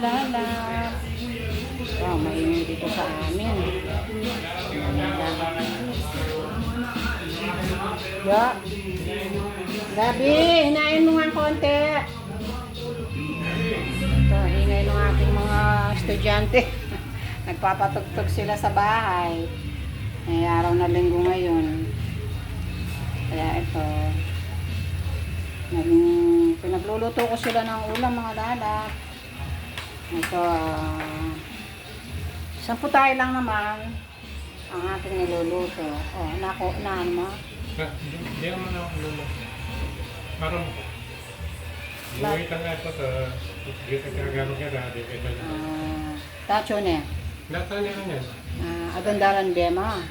lalap. Wow, maingay dito sa amin. Ya. Gabi, hinain mo nga konti. Ito, ingay ng ating mga estudyante. Nagpapatugtog sila sa bahay. Ay, araw na linggo ngayon. Kaya ito, pinagluluto ko sila ng ulam mga lalap. Ito, 10 tayo lang naman ang ating niluluto. Oh, naan mo? Hindi naman ako luluto. Parang, buhay ka nga ito sa dito ka gano'n ka dati. Tacho ne? Lata niya na yan. Agandaran bema.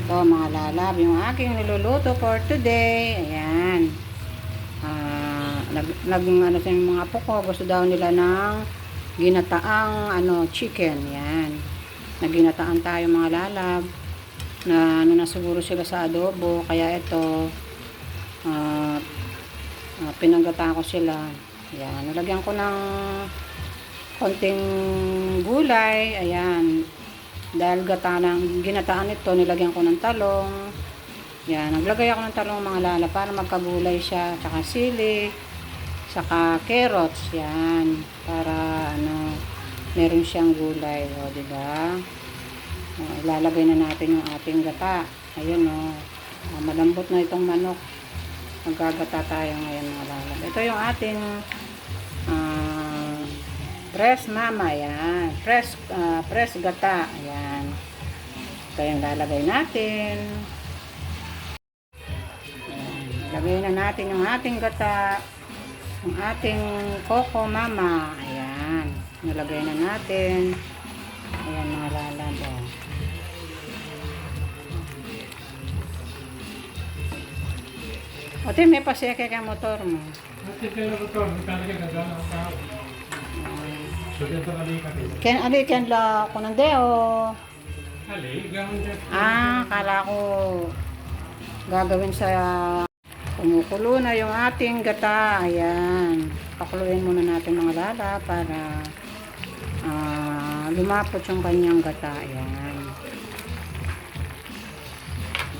Ito mga lalab, yung aking niluluto for today. Ayan. Ano sa mga apo ko, gusto daw nila ng ginataang chicken. Yan. Naginataan tayo mga lalab. Na na siguro sila sa adobo. Kaya ito, pinanggata ko sila. Yan. Nalagyan ko ng konting gulay. Ayan. Dahil ginataan ito, nilagyan ko ng talong. Yan. Naglagay ako ng talong mga lalab para magkagulay siya. Tsaka sili. Saka carrots, yan, para meron siyang gulay, o, diba? Ilalagay na natin yung ating gata. Ayun, malambot na itong manok. Maggagata tayo ngayon mga lalab. Ito yung ating press mama, yan. Press gata, yan. Ito yung lalagay natin. Yan. Lagay na natin yung ating gata. Ang ating Coco Mama. Ayan. Nalagay na natin. Ayan mga lalab. Ote, may paseke ka motor mo. Ken la ko ng deo. Kala ko gagawin sa kumukulo na yung ating gata. Ayan. Pakuluin muna natin mga lala para lumapot yung kanyang gata. Ayan.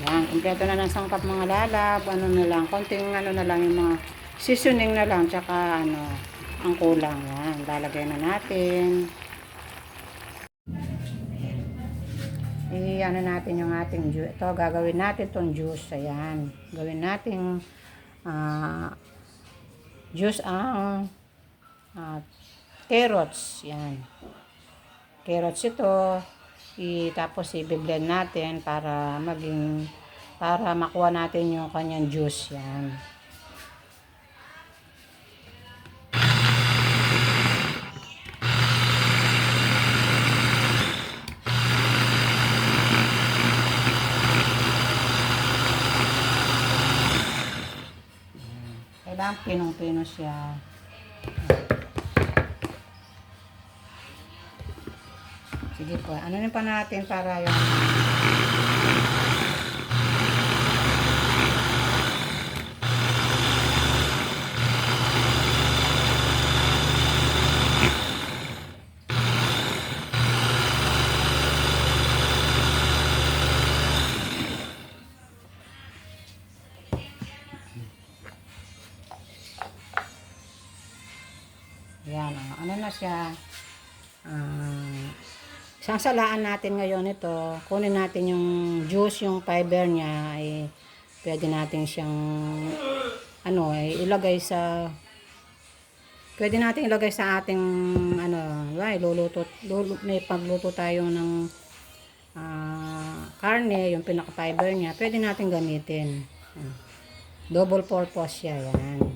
Ayan. Kompleto na ng sangkap mga lala. Konting na lang yung mga seasoning na lang. Tsaka ang kulang. Ayan. Lalagay na natin. Natin yung ating juice. Ito, gagawin natin tong juice. Ayan. Gawin natin juice ang carrots. Ayan. Carrots ito. Tapos i-blend natin para makuha natin yung kanyang juice. Ayan. Kailangan pinong-pino siya. Sige po. Ano pa natin para yung yan, na siya. Sasalaan natin ngayon ito. Kunin natin yung juice, yung fiber niya. Ay pwede natin siyang ilagay sa ating may pagluto tayo ng karne, yung pinaka fiber niya. Pwede natin gamitin. Double purpose siya. Yan.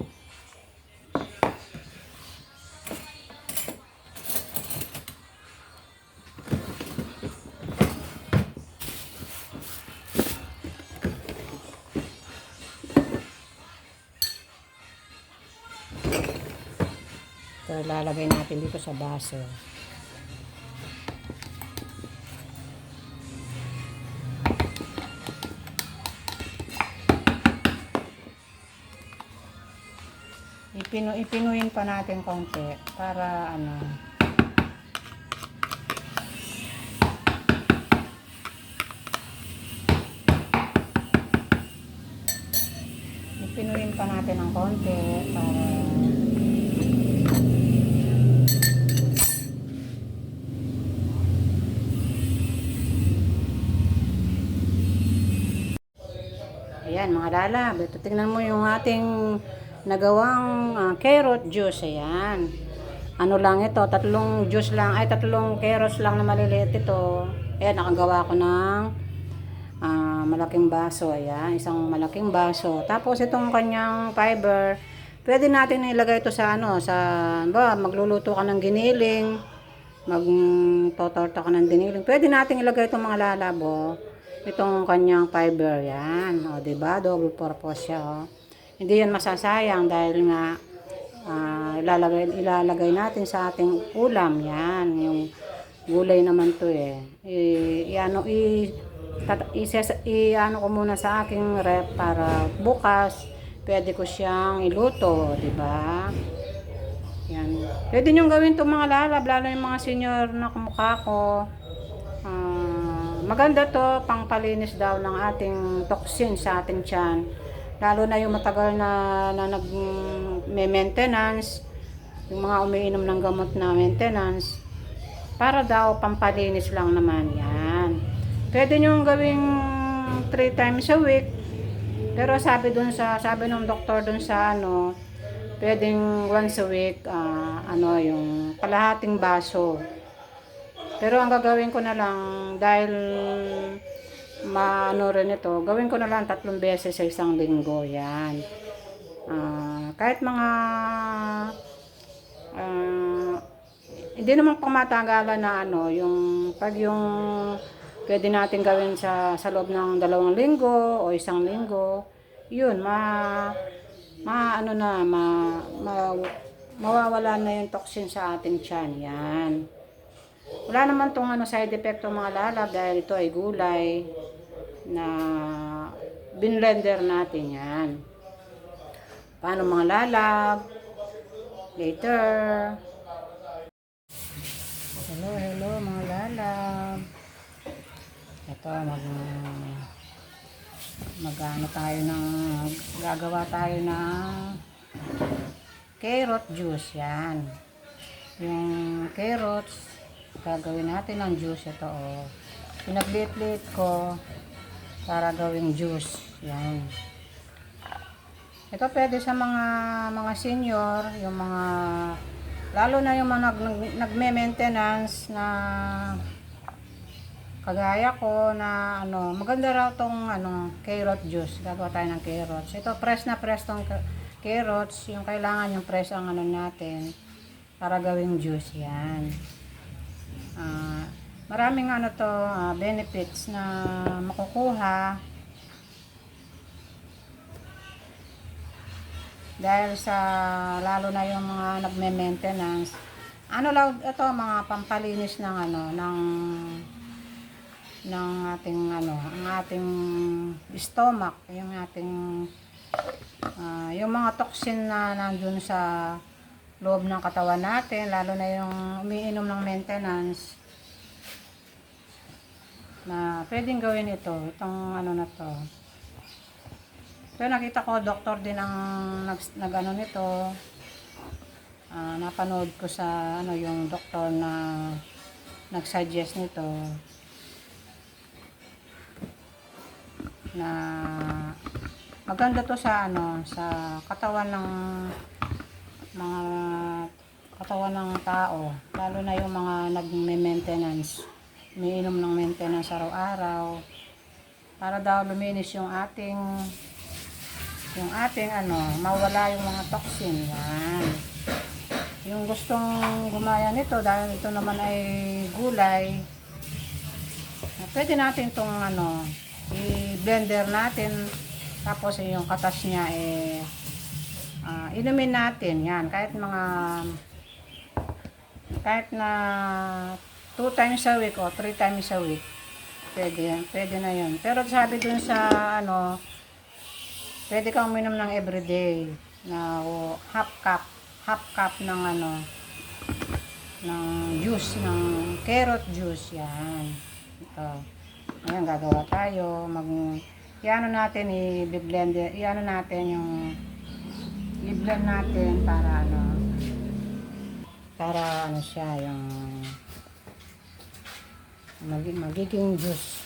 So, lalagay natin dito sa baso. Ipinuin pa natin konti para ano. Ipinuin pa natin ng konti para ayan mga lalab, ito tingnan mo yung ating nagawang carrot juice. Ayan. Ano lang ito, tatlong juice lang, ay tatlong carrots lang na maliliit ito. Ayan, nakagawa ko ng malaking baso. Ayan, isang malaking baso. Tapos itong kanyang fiber, pwede natin ilagay ito sa ano, magluluto ka ng giniling, magtotorta ka ng giniling. Pwede natin ilagay itong mga lalabo. Itong kanyang fiber, yan. O, diba? Double purpose siya, o. Hindi yan masasayang dahil nga ilalagay natin sa ating ulam, yan. Yung gulay naman to eh. Ano ko muna sa aking rep para bukas pwede ko siyang iluto, diba? Yan. Pwede nyo gawin itong mga lalab, lalo yung mga senior na kumukha ko. Maganda to, pangpalinis daw ng ating toxin sa ating tiyan. Lalo na yung matagal na nag-maintenance, yung mga umiinom ng gamot na maintenance. Para daw, pampalinis lang naman yan. Pwede nyo gawing 3 times a week. Pero sabi ng doktor dun sa ano, pwedeng once a week, yung kalahating baso. Pero ang gagawin ko na lang, dahil rin ito, gawin ko na lang 3 beses sa isang linggo. Yan. Kahit mga hindi naman pamatagalan na yung pwede natin gawin sa loob ng 2 linggo o 1 linggo, yun, mawawala na yung toxin sa ating tiyan. Yan. Wala naman tong side effect ng mga lalab dahil ito ay gulay na binlender natin. Yan. Paano mga lalab? Later. Hello mga lalab. Ito gagawa tayo ng carrot juice. Yan. Yung carrots, gagawin natin ng juice. Ito, oh. Pinaglit-lit ko para gawing juice. Yan. Ito pwede sa mga senior, yung mga, lalo na yung mga nagme-maintenance na kagaya ko na maganda raw tong carrot juice. Gagawa tayo ng carrots. Ito fresh na fresh tong carrots, yung kailangan yung fresh ang natin para gawing juice. Yan. Maraming benefits na makukuha dahil sa lalo na yung mga nagme-maintenance. Ito mga pampalinis ng ating ang ating stomach, yung ating yung mga toxin na nandun sa loob ng katawan natin, lalo na yung umiinom ng maintenance, na pwedeng gawin itong na to. Pero nakita ko doktor din ang nag nito. Napanood ko sa yung doktor na nag-suggest nito na maganda to sa sa katawan ng mga katawan ng tao, lalo na yung mga nagme-maintenance, umiinom ng maintenance araw-araw, para daw luminis yung ating mawala yung mga toxin. Yan. Yung gustong gumaya nito, dahil ito naman ay gulay, pwede natin itong i-blender natin, tapos yung katas niya inumin natin. Yan, kahit na 2 times a week o 3 times a week, pwede na yun. Pero sabi dun sa pwede kang uminom ng everyday. na half cup ng ng juice, ng carrot juice. Yan. Ito. Ayan, gagawa tayo. i-ano natin, i-blend natin para siya, yung magiging juice.